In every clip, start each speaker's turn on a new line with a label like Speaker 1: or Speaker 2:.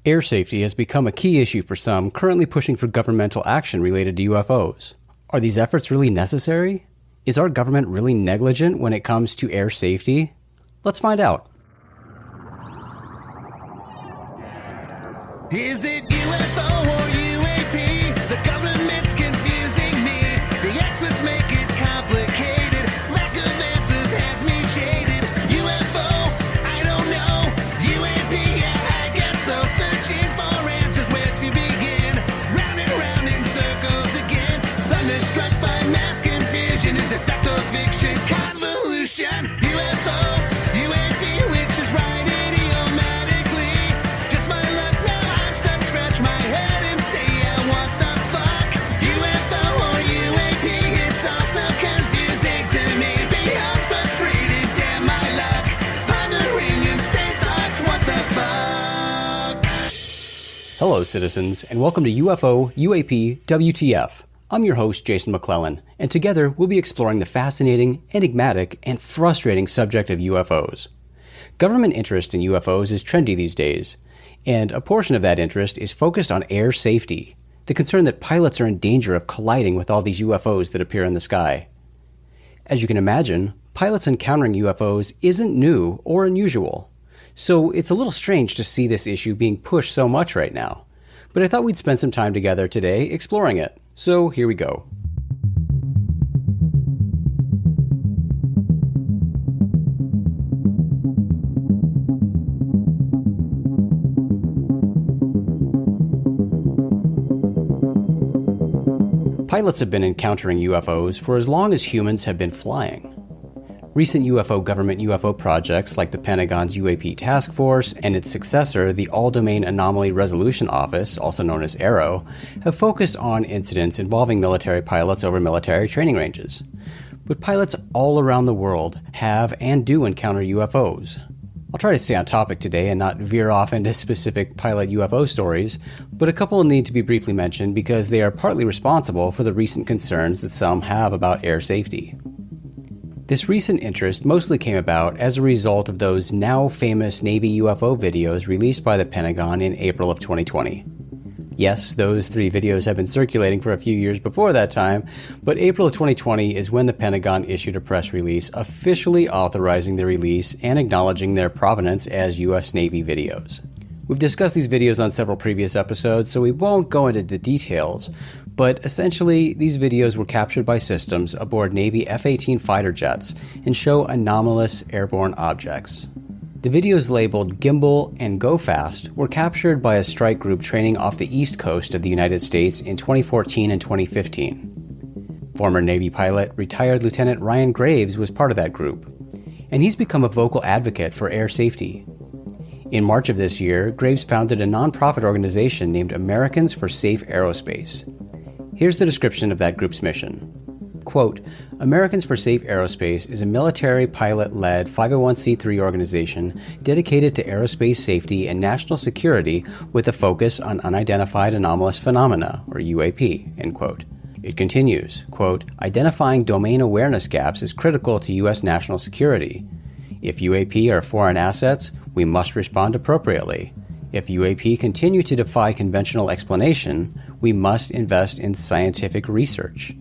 Speaker 1: Air safety has become a key issue for some currently pushing for governmental action related to UFOs. Are these efforts really necessary? Is our government really negligent when it comes to air safety? Let's find out.
Speaker 2: Is it UFO or UAP? The government's confusing me. The experts make it complicated. Lack of answers has me shaded. UFO, I don't know. UAP, yeah, I guess so. Searching for answers, where to begin? Round and round in circles again. Thunderstruck by mass confusion. Is it fact or fiction? Convolution. UFO, UAP, which is right idiomatically. Just my luck now. I'm stuck. Scratch my head and say, yeah, what the fuck? UFO or UAP? It's all so confusing to me. Beyond frustrated, damn my luck. Pondering insane thoughts. What the fuck?
Speaker 1: Hello, citizens, and welcome to UFO, UAP, WTF. I'm your host, Jason McClellan, and together we'll be exploring the fascinating, enigmatic, and frustrating subject of UFOs. Government interest in UFOs is trendy these days, and a portion of that interest is focused on air safety, the concern that pilots are in danger of colliding with all these UFOs that appear in the sky. As you can imagine, pilots encountering UFOs isn't new or unusual, so it's a little strange to see this issue being pushed so much right now. But I thought we'd spend some time together today exploring it. So here we go. Pilots have been encountering UFOs for as long as humans have been flying. Recent government UFO projects like the Pentagon's UAP task force and its successor, the All-Domain Anomaly Resolution Office, also known as AARO, have focused on incidents involving military pilots over military training ranges. But pilots all around the world have and do encounter UFOs. I'll try to stay on topic today and not veer off into specific pilot UFO stories, but a couple need to be briefly mentioned because they are partly responsible for the recent concerns that some have about air safety. This recent interest mostly came about as a result of those now famous Navy UFO videos released by the Pentagon in April of 2020. Yes, those 3 videos have been circulating for a few years before that time, but April of 2020 is when the Pentagon issued a press release officially authorizing their release and acknowledging their provenance as U.S. Navy videos. We've discussed these videos on several previous episodes, so we won't go into the details, but essentially these videos were captured by systems aboard Navy F-18 fighter jets and show anomalous airborne objects. The videos labeled Gimbal and Go Fast were captured by a strike group training off the east coast of the United States in 2014 and 2015. Former Navy pilot, retired Lieutenant Ryan Graves was part of that group, and he's become a vocal advocate for air safety. In March of this year, Graves founded a nonprofit organization named Americans for Safe Aerospace. Here's the description of that group's mission. Quote, Americans for Safe Aerospace is a military pilot-led 501c3 organization dedicated to aerospace safety and national security with a focus on unidentified anomalous phenomena, or UAP, end quote. It continues, quote, identifying domain awareness gaps is critical to U.S. national security. If UAP are foreign assets, we must respond appropriately. If UAP continue to defy conventional explanation, we must invest in scientific research.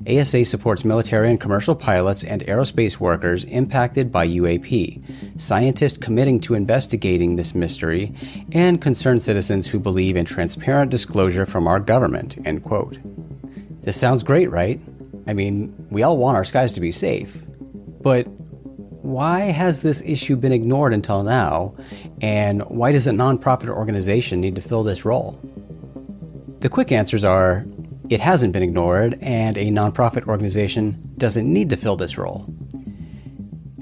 Speaker 1: ASA supports military and commercial pilots and aerospace workers impacted by UAP, scientists committing to investigating this mystery, and concerned citizens who believe in transparent disclosure from our government, end quote. This sounds great, right? I mean, we all want our skies to be safe. But why has this issue been ignored until now, and why does a nonprofit organization need to fill this role? The quick answers are, it hasn't been ignored, and a nonprofit organization doesn't need to fill this role.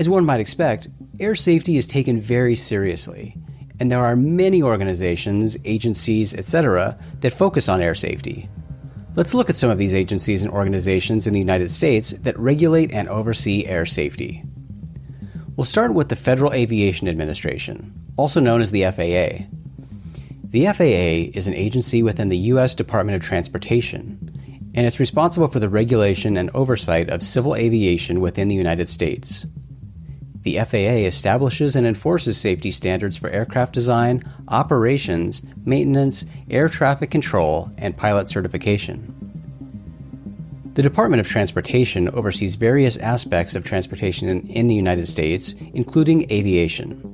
Speaker 1: As one might expect, air safety is taken very seriously, and there are many organizations, agencies, etc. that focus on air safety. Let's look at some of these agencies and organizations in the United States that regulate and oversee air safety. We'll start with the Federal Aviation Administration, also known as the FAA. The FAA is an agency within the U.S. Department of Transportation, and it's responsible for the regulation and oversight of civil aviation within the United States. The FAA establishes and enforces safety standards for aircraft design, operations, maintenance, air traffic control, and pilot certification. The Department of Transportation oversees various aspects of transportation in the United States, including aviation.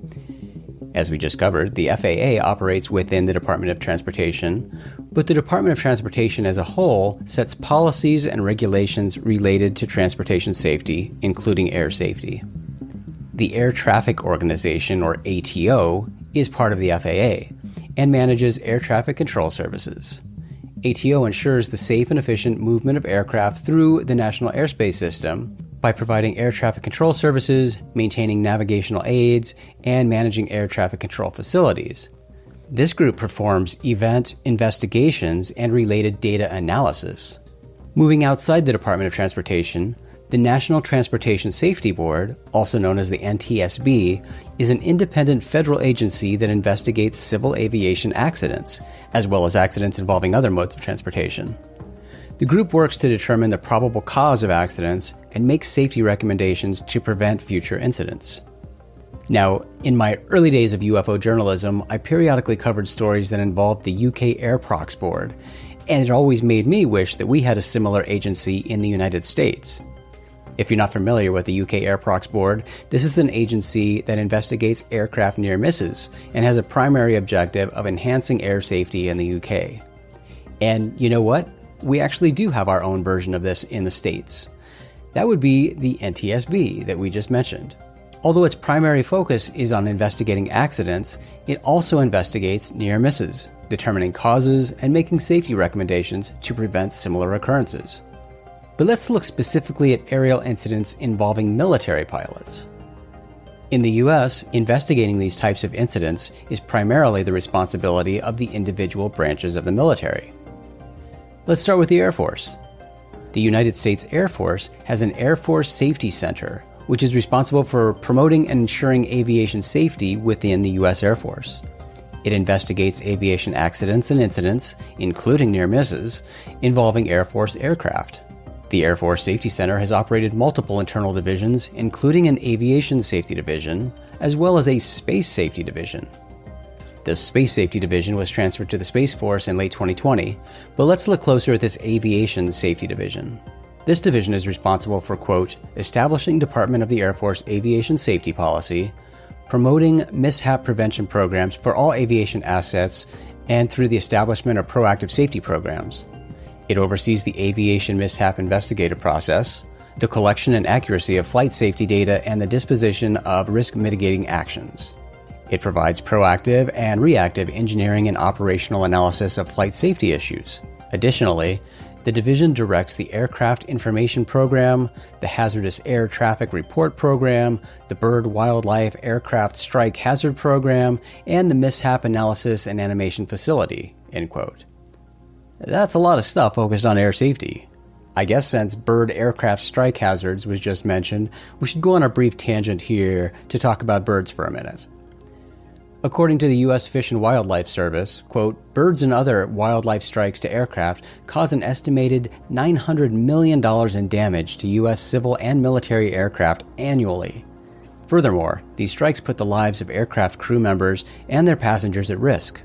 Speaker 1: As we just covered, the FAA operates within the Department of Transportation, but the Department of Transportation as a whole sets policies and regulations related to transportation safety, including air safety. The Air Traffic Organization, or ATO, is part of the FAA and manages air traffic control services. ATO ensures the safe and efficient movement of aircraft through the National Airspace System by providing air traffic control services, maintaining navigational aids, and managing air traffic control facilities. This group performs event investigations and related data analysis. Moving outside the Department of Transportation, the National Transportation Safety Board, also known as the NTSB, is an independent federal agency that investigates civil aviation accidents, as well as accidents involving other modes of transportation. The group works to determine the probable cause of accidents and makes safety recommendations to prevent future incidents. Now, in my early days of UFO journalism, I periodically covered stories that involved the UK Air Prox Board, and it always made me wish that we had a similar agency in the United States. If you're not familiar with the UK Air Prox Board, this is an agency that investigates aircraft near misses and has a primary objective of enhancing air safety in the UK. And you know what? We actually do have our own version of this in the States. That would be the NTSB that we just mentioned. Although its primary focus is on investigating accidents, it also investigates near misses, determining causes and making safety recommendations to prevent similar occurrences. But let's look specifically at aerial incidents involving military pilots. In the US, investigating these types of incidents is primarily the responsibility of the individual branches of the military. Let's start with the Air Force. The United States Air Force has an Air Force Safety Center, which is responsible for promoting and ensuring aviation safety within the US Air Force. It investigates aviation accidents and incidents, including near misses, involving Air Force aircraft. The Air Force Safety Center has operated multiple internal divisions, including an Aviation Safety Division, as well as a Space Safety Division. The Space Safety Division was transferred to the Space Force in late 2020, but let's look closer at this Aviation Safety Division. This division is responsible for, quote, establishing Department of the Air Force aviation safety policy, promoting mishap prevention programs for all aviation assets, and through the establishment of proactive safety programs. It oversees the aviation mishap investigative process, the collection and accuracy of flight safety data, and the disposition of risk mitigating actions. It provides proactive and reactive engineering and operational analysis of flight safety issues. Additionally, the division directs the Aircraft Information Program, the Hazardous Air Traffic Report Program, the Bird Wildlife Aircraft Strike Hazard Program, and the Mishap Analysis and Animation Facility, end quote. That's a lot of stuff focused on air safety. I guess since bird aircraft strike hazards was just mentioned, we should go on a brief tangent here to talk about birds for a minute. According to the U.S. Fish and Wildlife Service, quote, birds and other wildlife strikes to aircraft cause an estimated $900 million in damage to U.S. civil and military aircraft annually. Furthermore, these strikes put the lives of aircraft crew members and their passengers at risk.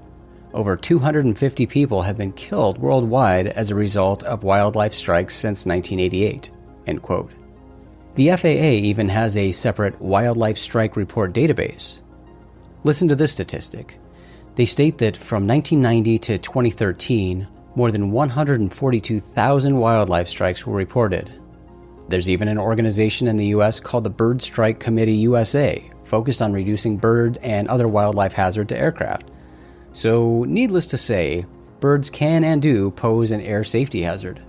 Speaker 1: Over 250 people have been killed worldwide as a result of wildlife strikes since 1988, end quote. The FAA even has a separate wildlife strike report database. Listen to this statistic. They state that from 1990 to 2013, more than 142,000 wildlife strikes were reported. There's even an organization in the U.S. called the Bird Strike Committee USA, focused on reducing bird and other wildlife hazard to aircraft. So, needless to say, birds can and do pose an air safety hazard.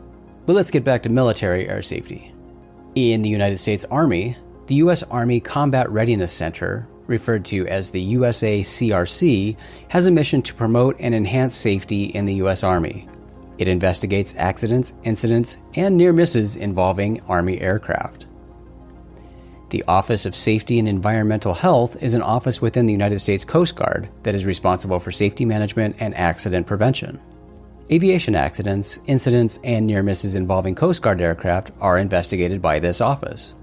Speaker 1: But let's get back to military air safety. In the United States Army, the U.S. Army Combat Readiness Center, referred to as the USACRC, has a mission to promote and enhance safety in the U.S. Army. It investigates accidents, incidents, and near misses involving Army aircraft. The Office of Safety and Environmental Health is an office within the United States Coast Guard that is responsible for safety management and accident prevention. Aviation accidents, incidents, and near misses involving Coast Guard aircraft are investigated by this office.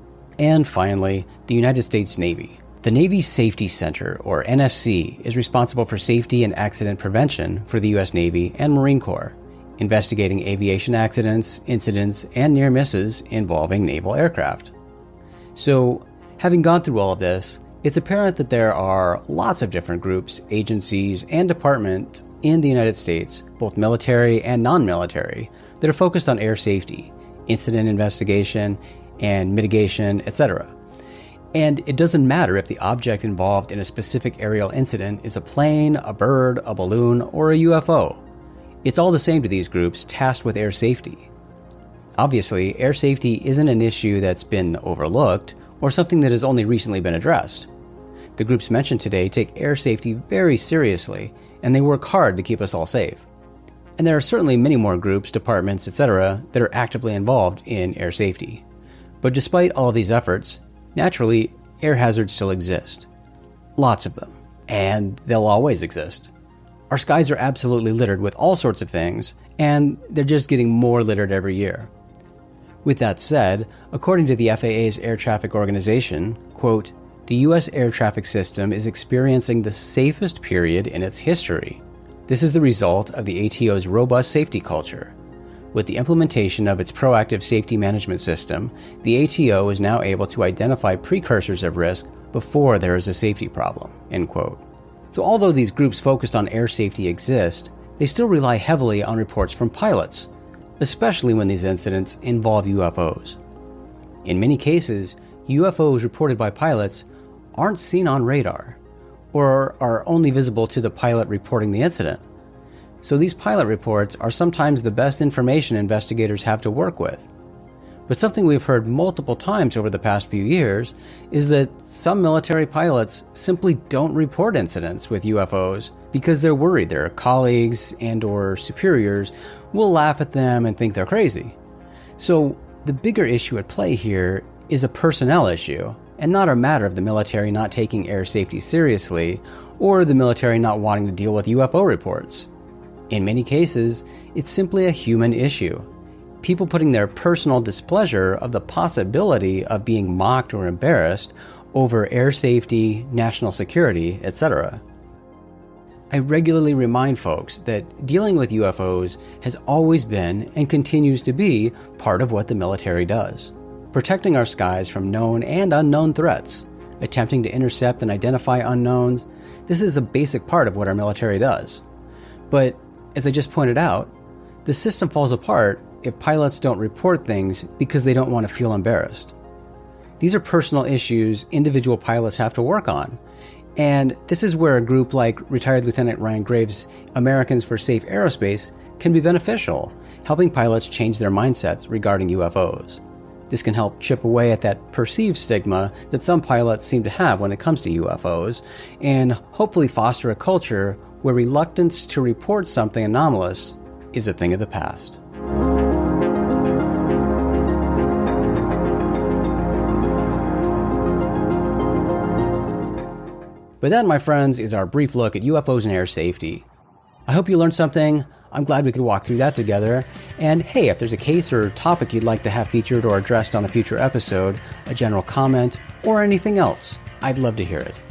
Speaker 1: And finally, the United States Navy. The Navy Safety Center, or NSC, is responsible for safety and accident prevention for the U.S. Navy and Marine Corps, investigating aviation accidents, incidents, and near misses involving naval aircraft. So, having gone through all of this, it's apparent that there are lots of different groups, agencies, and departments in the United States, both military and non-military, that are focused on air safety, incident investigation, and mitigation, etc. And it doesn't matter if the object involved in a specific aerial incident is a plane, a bird, a balloon, or a UFO. It's all the same to these groups tasked with air safety. Obviously, air safety isn't an issue that's been overlooked or something that has only recently been addressed. The groups mentioned today take air safety very seriously, and they work hard to keep us all safe. And there are certainly many more groups, departments, etc. that are actively involved in air safety. But despite all of these efforts, naturally, air hazards still exist. Lots of them. And they'll always exist. Our skies are absolutely littered with all sorts of things, and they're just getting more littered every year. With that said, according to the FAA's Air Traffic Organization, quote, the U.S. air traffic system is experiencing the safest period in its history. This is the result of the ATO's robust safety culture. With the implementation of its proactive safety management system, the ATO is now able to identify precursors of risk before there is a safety problem, end quote. So although these groups focused on air safety exist, they still rely heavily on reports from pilots, especially when these incidents involve UFOs. In many cases, UFOs reported by pilots aren't seen on radar, or are only visible to the pilot reporting the incident. So these pilot reports are sometimes the best information investigators have to work with. But something we've heard multiple times over the past few years is that some military pilots simply don't report incidents with UFOs because they're worried their colleagues and/or superiors will laugh at them and think they're crazy. So the bigger issue at play here is a personnel issue, and not a matter of the military not taking air safety seriously or the military not wanting to deal with UFO reports. In many cases, it's simply a human issue. People putting their personal displeasure of the possibility of being mocked or embarrassed over air safety, national security, etc. I regularly remind folks that dealing with UFOs has always been and continues to be part of what the military does. Protecting our skies from known and unknown threats, attempting to intercept and identify unknowns, this is a basic part of what our military does. But as I just pointed out, the system falls apart if pilots don't report things because they don't want to feel embarrassed. These are personal issues individual pilots have to work on, and this is where a group like retired Lieutenant Ryan Graves' Americans for Safe Aerospace can be beneficial, helping pilots change their mindsets regarding UFOs. This can help chip away at that perceived stigma that some pilots seem to have when it comes to UFOs, and hopefully foster a culture where reluctance to report something anomalous is a thing of the past. But that, my friends, is our brief look at UFOs and air safety. I hope you learned something. I'm glad we could walk through that together. And hey, if there's a case or topic you'd like to have featured or addressed on a future episode, a general comment, or anything else, I'd love to hear it.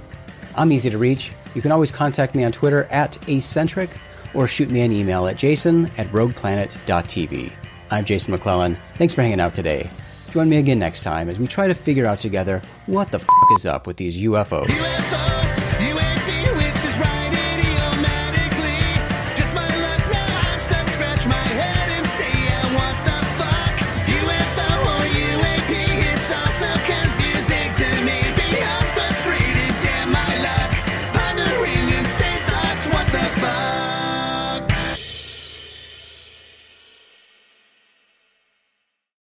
Speaker 1: I'm easy to reach. You can always contact me on Twitter @acentric or shoot me an email at jason@rogueplanet.tv. I'm Jason McClellan. Thanks for hanging out today. Join me again next time as we try to figure out together what the f*** is up with these UFOs.